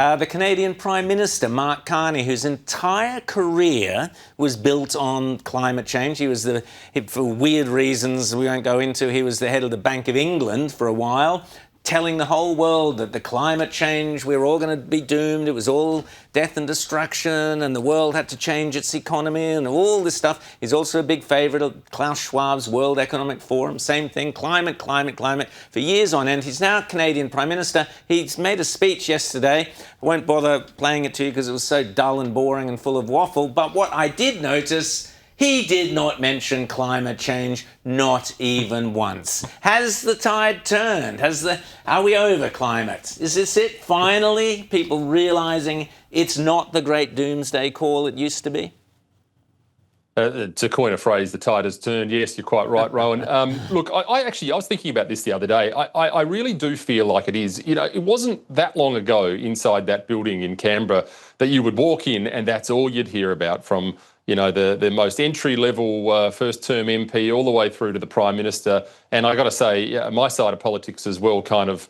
The Canadian Prime Minister, Mark Carney, whose entire career was built on climate change. He was for weird reasons we won't go into, he was the head of the Bank of England for a while, telling the whole world that the climate change, we were all going to be doomed. It was all death and destruction, and the world had to change its economy and all this stuff. He's also a big favourite of Klaus Schwab's World Economic Forum. Same thing, climate, climate, climate, for years on end. He's now Canadian Prime Minister. He's made a speech yesterday. I won't bother playing it to you because it was so dull and boring and full of waffle. But what I did notice, he did not mention climate change, not even once. Has the tide turned? Are we over climate? Is this it, finally? People realising it's not the great doomsday call it used to be? To coin a phrase, the tide has turned. Yes, you're quite right, Rowan. Look, I was thinking about this the other day. I really do feel like it is. You know, it wasn't that long ago inside that building in Canberra that you would walk in and that's all you'd hear about, from the most entry-level first-term MP all the way through to the Prime Minister. And I got to say, my side of politics as well, kind of,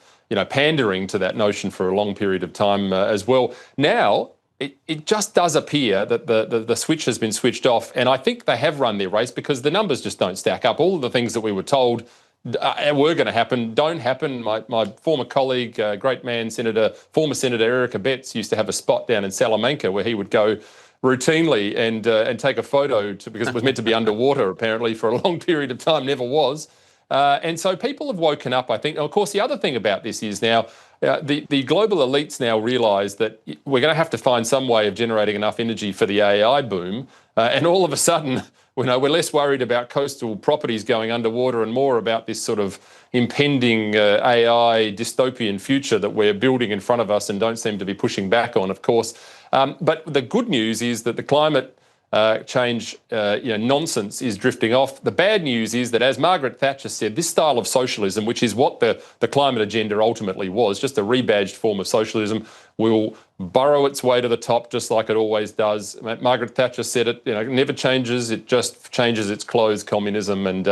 pandering to that notion for a long period of time as well. Now, it just does appear that the switch has been switched off, and I think they have run their race because the numbers just don't stack up. All of the things that we were told were going to happen don't happen. My former colleague, great man, former Senator Eric Abetz, used to have a spot down in Salamanca where he would go routinely and take a photo because it was meant to be underwater apparently for a long period of time, never was. And so people have woken up, I think. And of course, the other thing about this is now the global elites now realise that we're going to have to find some way of generating enough energy for the AI boom. And all of a sudden, we're less worried about coastal properties going underwater and more about this sort of impending AI dystopian future that we're building in front of us and don't seem to be pushing back on, of course. But the good news is that the climate change nonsense is drifting off. The bad news is that, as Margaret Thatcher said, this style of socialism, which is what the climate agenda ultimately was, just a rebadged form of socialism, will burrow its way to the top just like it always does. Margaret Thatcher said it, it never changes, it just changes its clothes, communism. And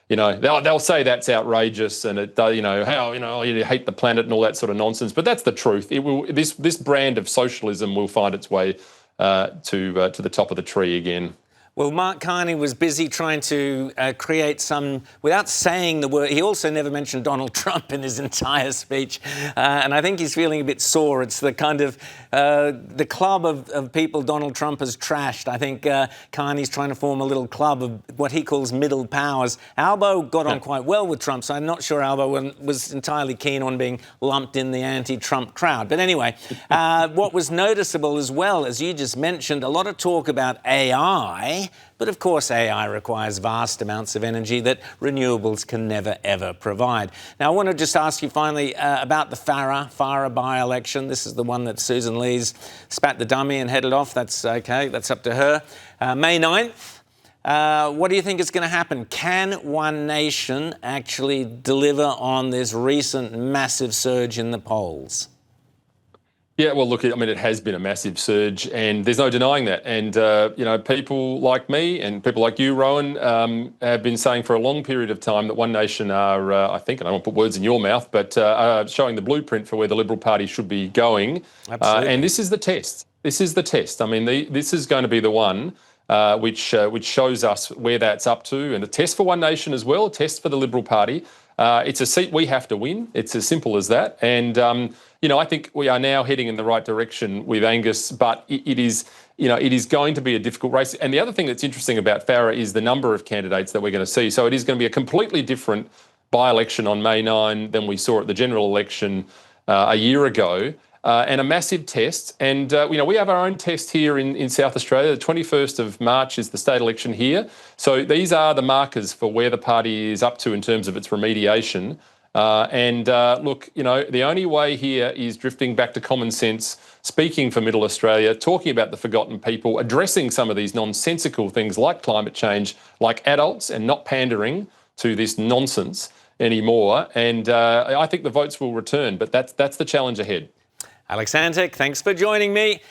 they'll say that's outrageous and it does, how you hate the planet and all that sort of nonsense. But that's the truth. It will. This brand of socialism will find its way to the top of the tree again. Well, Mark Carney was busy trying to create some, without saying the word. He also never mentioned Donald Trump in his entire speech. And I think he's feeling a bit sore. It's the kind of, the club of people Donald Trump has trashed. I think Carney's trying to form a little club of what he calls middle powers. Albo got on quite well with Trump, so I'm not sure Albo was entirely keen on being lumped in the anti-Trump crowd. But anyway, what was noticeable as well, as you just mentioned, a lot of talk about AI. But of course, AI requires vast amounts of energy that renewables can never, ever provide. Now, I want to just ask you finally about the Farah by-election. This is the one that Susan Lee's spat the dummy and headed off. That's okay. That's up to her. May 9th. What do you think is going to happen? Can One Nation actually deliver on this recent massive surge in the polls? Yeah, well, look, I mean, it has been a massive surge and there's no denying that. And, people like me and people like you, Rowan, have been saying for a long period of time that One Nation are, I think, and I don't want to put words in your mouth, but are showing the blueprint for where the Liberal Party should be going. Absolutely. And this is the test. This is the test. I mean, this is going to be the one which shows us where that's up to, and a test for One Nation as well, a test for the Liberal Party. It's a seat we have to win. It's as simple as that. And, I think we are now heading in the right direction with Angus, but it is going to be a difficult race. And the other thing that's interesting about Farah is the number of candidates that we're going to see. So it is going to be a completely different by-election on May 9 than we saw at the general election a year ago. And a massive test. And, we have our own test here in South Australia. The 21st of March is the state election here. So these are the markers for where the party is up to in terms of its remediation. Look, the only way here is drifting back to common sense, speaking for Middle Australia, talking about the forgotten people, addressing some of these nonsensical things like climate change, like adults, and not pandering to this nonsense anymore. And I think the votes will return, but that's the challenge ahead. Alex Antic, thanks for joining me.